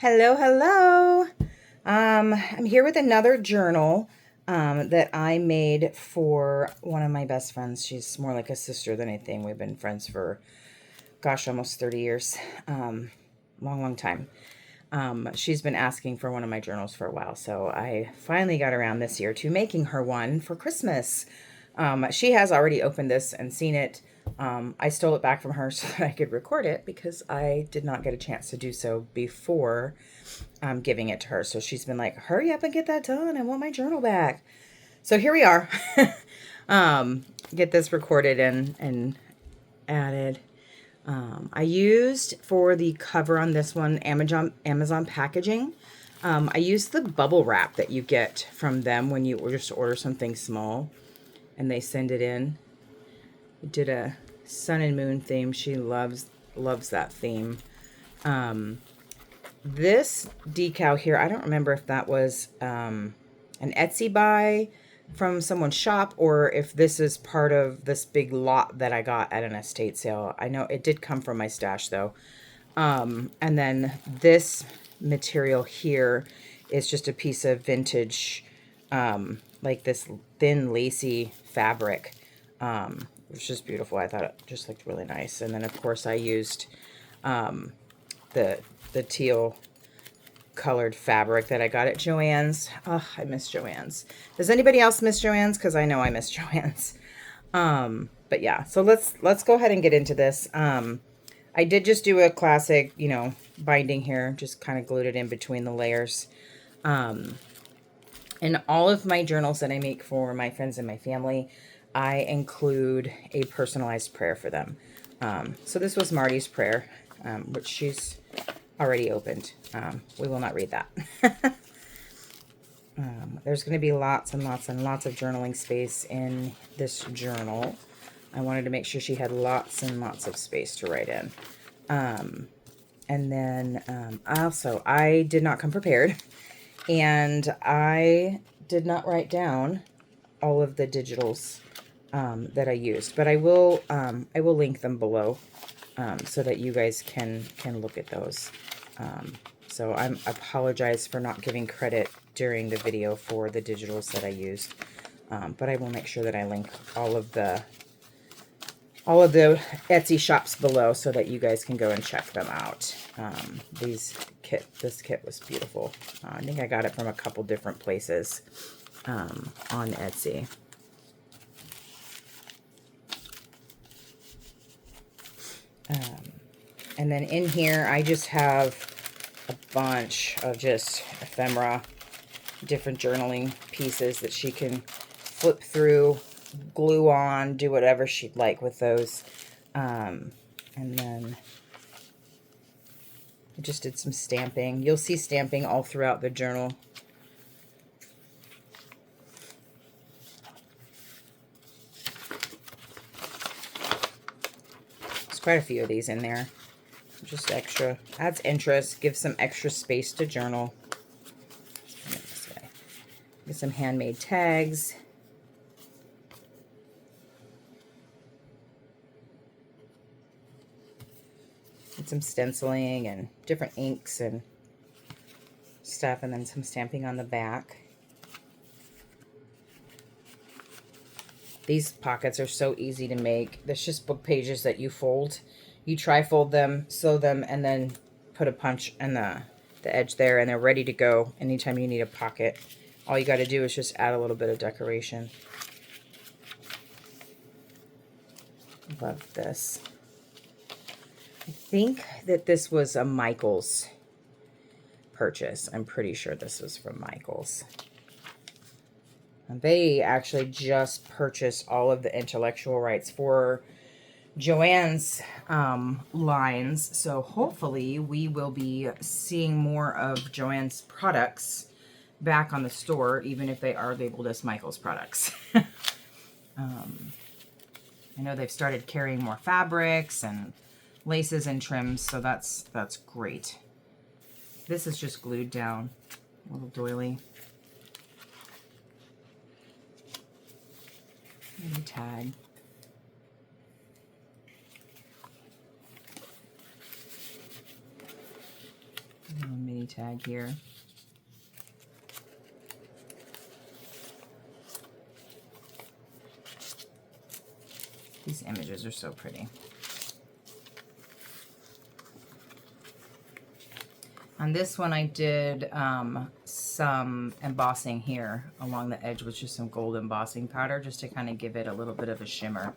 Hello, hello. I'm here with another journal that I made for one of my best friends. She's more like a sister than anything. We've been friends for, gosh, almost 30 years. Long, long time. She's been asking for one of my journals for a while, so I finally got around this year to making her one for Christmas. She has already opened this and seen it. I stole it back from her so that I could record it because I did not get a chance to do so before giving it to her. So she's been like, hurry up and get that done. I want my journal back. So here we are. Get this recorded and added. I used for the cover on this one Amazon packaging. I used the bubble wrap that you get from them when you just order something small and they send it in. I did a sun and moon theme. She loves that theme. This decal here, I don't remember if that was an Etsy buy from someone's shop or if this is part of this big lot that I got at an estate sale. I know it did come from my stash though. And then this material here is just a piece of vintage, like this thin lacy fabric. It's just beautiful. I thought it just looked really nice. And then of course I used the teal colored fabric that I got at Joann's. Oh, I miss Joann's. Does anybody else miss Joann's? Because I know I miss Joann's. But yeah, so let's go ahead and get into this. I did just do a classic, binding here, just kind of glued it in between the layers. In all of my journals that I make for my friends and my family, I include a personalized prayer for them. So this was Marty's prayer, which she's already opened. We will not read that. There's going to be lots and lots and lots of journaling space in this journal. I wanted to make sure she had lots and lots of space to write in. And then also, I did not come prepared. And I did not write down all of the digitals that I used. But I will link them below so that you guys can look at those. So I apologize for not giving credit during the video for the digitals that I used. But I will make sure that I link all of the Etsy shops below so that you guys can go and check them out. This kit was beautiful. I think I got it from a couple different places on Etsy. And then in here, I just have a bunch of just ephemera, different journaling pieces that she can flip through, glue on, do whatever she'd like with those. And then I just did some stamping. You'll see stamping all throughout the journal. There's quite a few of these in there. Just extra. Adds interest. Gives some extra space to journal. This way. Get some handmade tags. And some stenciling and different inks and stuff. And then some stamping on the back. These pockets are so easy to make. There's just book pages that you fold. You tri-fold them, sew them, and then put a punch in the edge there, and they're ready to go anytime you need a pocket. All you got to do is just add a little bit of decoration. Love this. I think that this was a Michaels purchase. I'm pretty sure this was from Michaels. And they actually just purchased all of the intellectual rights for Joann's lines, so hopefully we will be seeing more of Joann's products back on the store, even if they are labeled as Michael's products. I know they've started carrying more fabrics and laces and trims, so that's great. This is just glued down, a little doily. And a tag. Mini me tag here. These images are so pretty. On this one, I did some embossing here along the edge with just some gold embossing powder, just to kind of give it a little bit of a shimmer.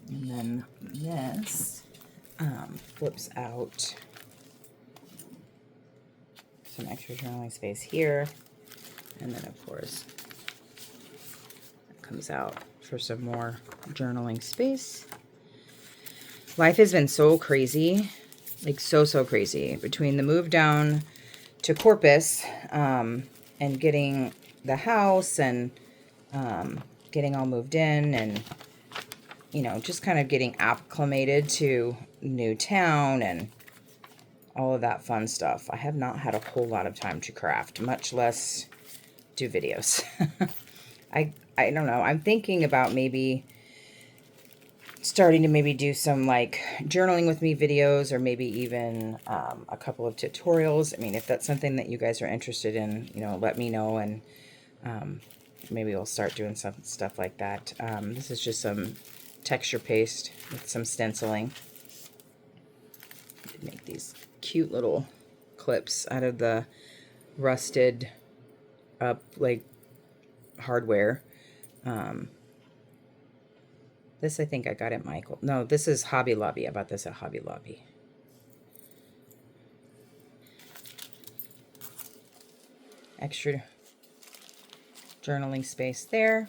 And then this flips out some extra journaling space here, and then of course it comes out for some more journaling space. Life has been so crazy, like so crazy, between the move down to Corpus and getting the house and getting all moved in, and you know, just kind of getting acclimated to new town and all of that fun stuff. I have not had a whole lot of time to craft, much less do videos. I don't know. I'm thinking about maybe starting to maybe do some like journaling with me videos, or maybe even a couple of tutorials. I mean, if that's something that you guys are interested in, you know, let me know, and maybe we'll start doing some stuff like that. This is just some texture paste with some stenciling. Make these cute little clips out of the rusted up like hardware. This I think I got at Michael. No, this is Hobby Lobby. I bought this at Hobby Lobby. Extra journaling space there.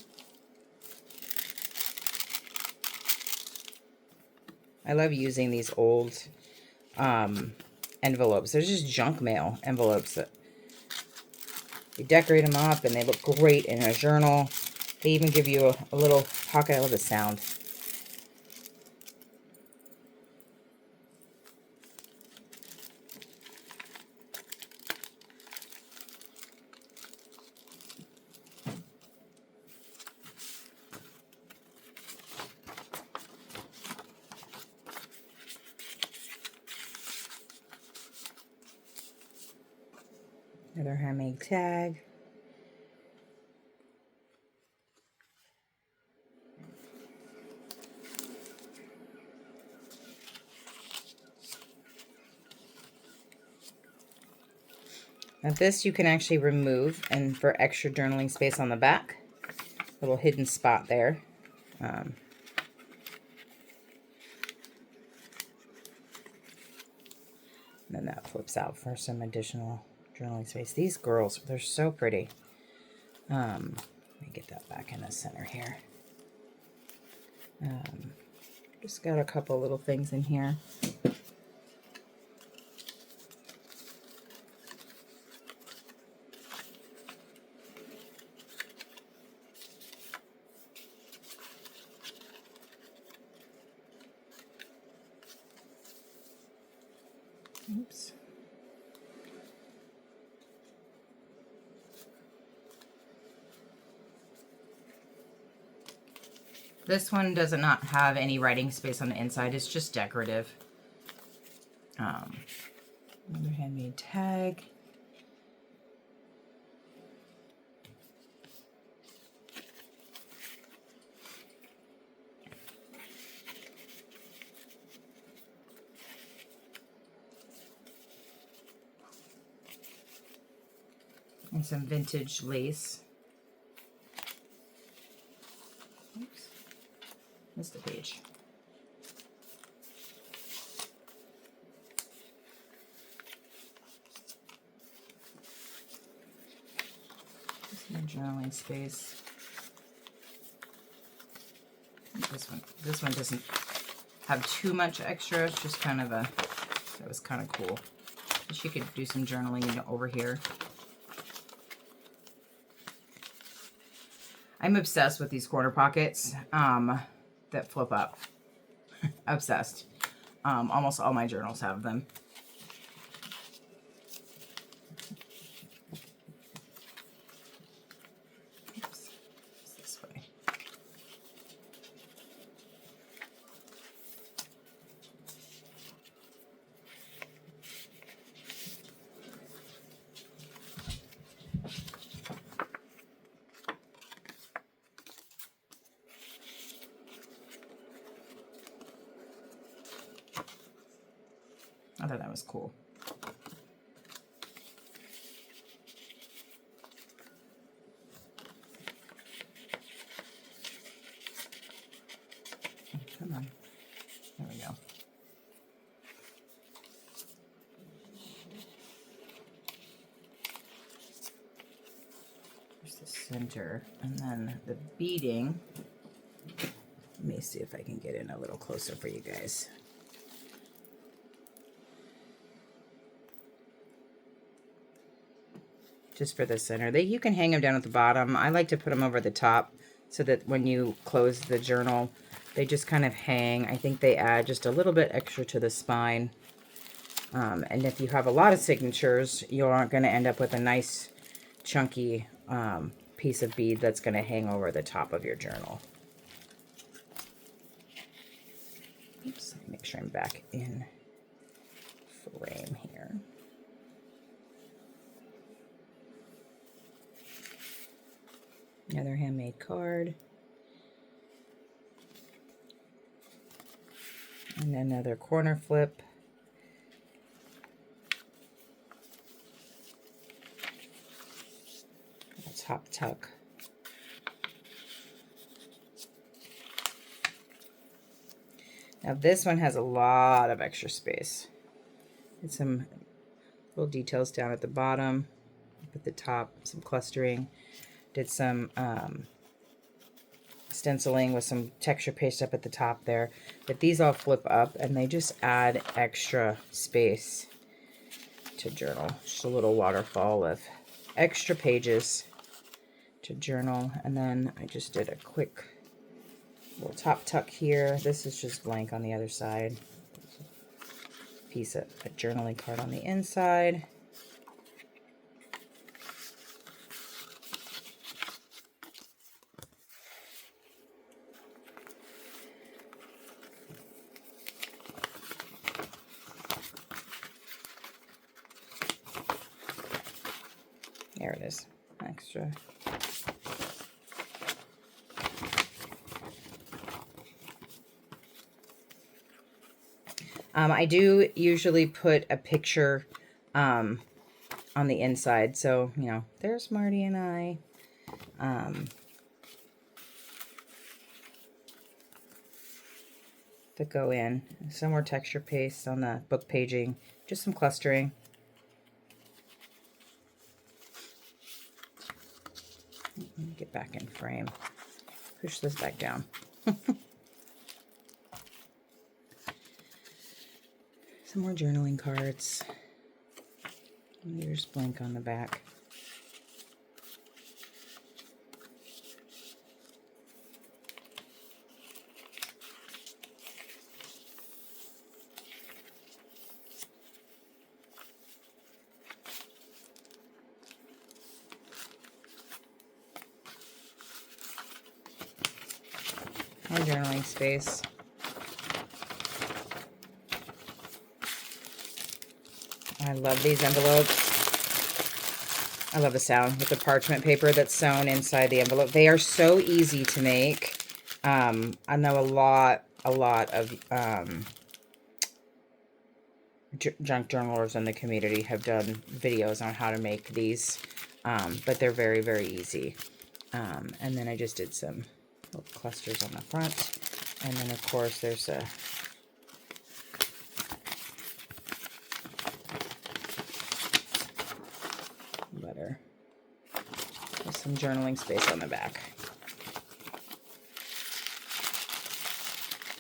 I love using these old envelopes. They're just junk mail envelopes that you decorate them up and they look great in a journal. They even give you a little pocket. I love the sound. Another handmade tag. Now this you can actually remove, and for extra journaling space on the back, little hidden spot there. And then that flips out for some additional journaling space. These girls, they're so pretty. Let me get that back in the center here. Just got a couple little things in here. Oops. This one does not have any writing space on the inside. It's just decorative. Another handmade tag. And some vintage lace. Oops. Missed a page. Some journaling space. This one doesn't have too much extra. It's just kind of a, that was kind of cool. She could do some journaling over here. I'm obsessed with these corner pockets that flip up. Obsessed. Almost all my journals have them. Oops. It's this way. I thought that was cool. Oh, come on. There we go. There's the center, and then the beading. Let me see if I can get in a little closer for you guys. Just for the center. You can hang them down at the bottom. I like to put them over the top so that when you close the journal, they just kind of hang. I think they add just a little bit extra to the spine. And if you have a lot of signatures, you aren't going to end up with a nice chunky piece of bead that's going to hang over the top of your journal. Oops, let me make sure I'm back in frame here. Another handmade card. And another corner flip. A top tuck. Now this one has a lot of extra space. And some little details down at the bottom, up at the top, some clustering. Did some stenciling with some texture paste up at the top there. But these all flip up and they just add extra space to journal. Just a little waterfall of extra pages to journal. And then I just did a quick little top tuck here. This is just blank on the other side. Piece of a journaling card on the inside. There it is, extra. I do usually put a picture on the inside. So, you know, there's Marty and I. That go in. Some more texture paste on the book paging. Just some clustering. Let me get back in frame. Push this back down. Some more journaling cards. There's blank on the back. More journaling space. I love these envelopes. I love the sound with the parchment paper that's sewn inside the envelope. They are so easy to make. I know a lot of junk journalers in the community have done videos on how to make these, but they're very, very easy. And then I just did some little clusters on the front. And then, of course, there's a letter with some journaling space on the back.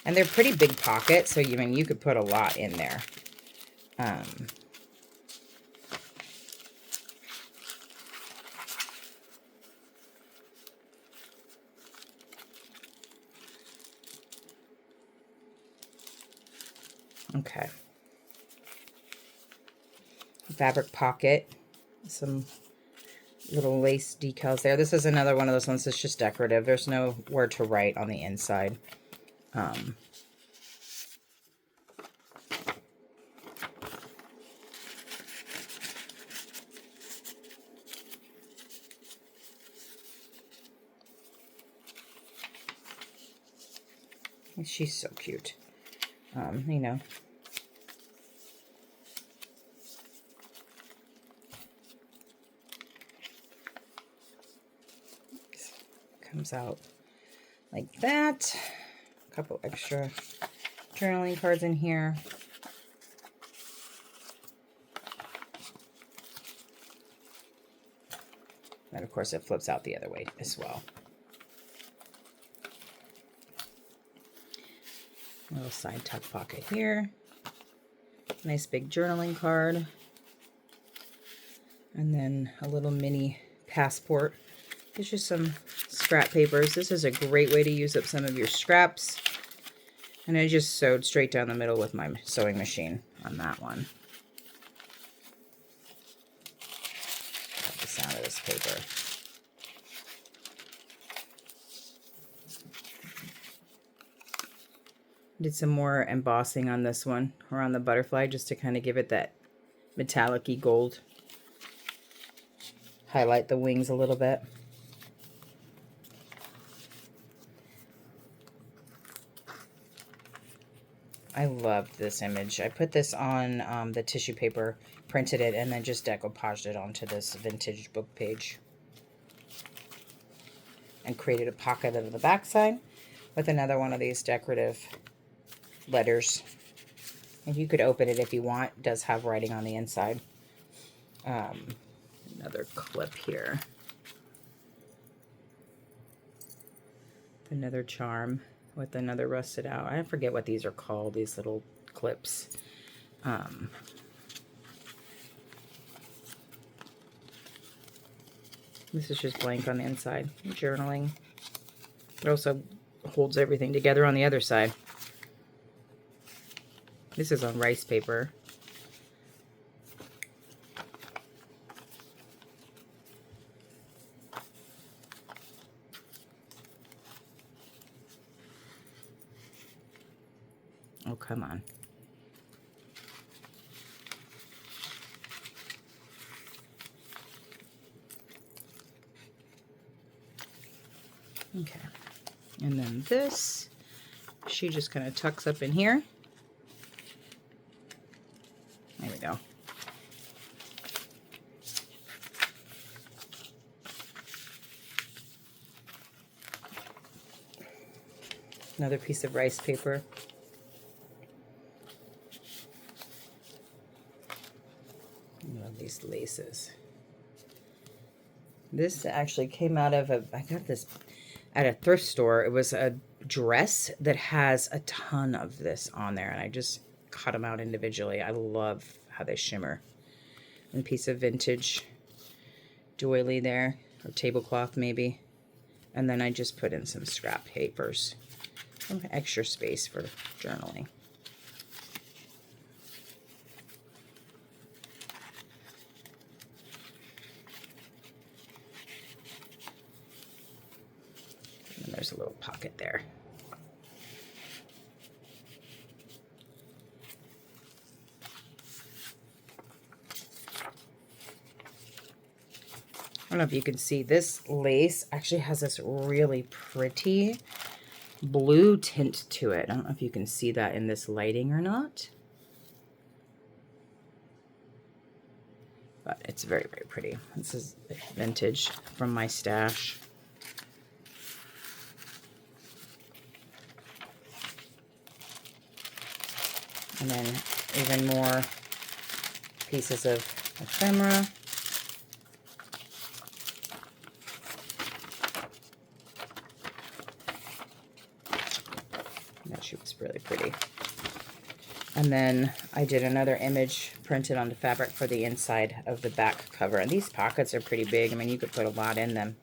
And they're pretty big pockets, so you could put a lot in there. Okay. Fabric pocket. Some little lace decals there. This is another one of those ones that's just decorative. There's no word to write on the inside. She's so cute. You know, Comes out like that. A couple extra journaling cards in here. And of course it flips out the other way as well. A little side tuck pocket here. Nice big journaling card. And then a little mini passport. It's just some scrap papers. This is a great way to use up some of your scraps. And I just sewed straight down the middle with my sewing machine on that one. Love the sound of this paper. Did some more embossing on this one around the butterfly just to kind of give it that metallic-y gold. Highlight the wings a little bit. I love this image. I put this on the tissue paper, printed it, and then just decoupaged it onto this vintage book page. And created a pocket on the back side with another one of these decorative letters. And you could open it if you want. It does have writing on the inside. Another clip here. Another charm with another rusted out. I forget what these are called, these little clips. This is just blank on the inside. Journaling. It also holds everything together on the other side. This is on rice paper. Oh, come on. Okay. And then this, she just kind of tucks up in here. There we go. Another piece of rice paper. I love these laces. This actually came out of I got this at a thrift store. It was a dress that has a ton of this on there, and I just cut them out individually. I love how they shimmer. And a piece of vintage doily there, or tablecloth maybe. And then I just put in some scrap papers. Some extra space for journaling. And there's a little pocket there. I don't know if you can see, this lace actually has this really pretty blue tint to it. I don't know if you can see that in this lighting or not. But it's very, very pretty. This is vintage from my stash. And then even more pieces of ephemera. That she was really pretty. And then I did another image printed onto fabric for the inside of the back cover. And these pockets are pretty big. I mean, you could put a lot in them.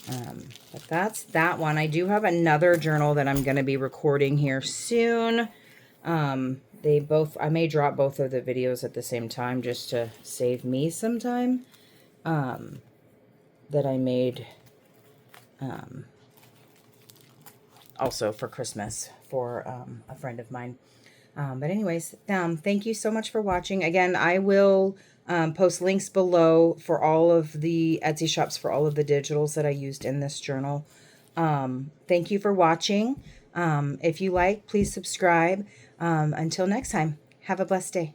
But that's that one. I do have another journal that I'm going to be recording here soon. I may drop both of the videos at the same time just to save me some time. That I made also for Christmas for a friend of mine. But anyways, thank you so much for watching. Again, I will post links below for all of the Etsy shops for all of the digitals that I used in this journal. Thank you for watching. If you like, please subscribe. Until next time, have a blessed day.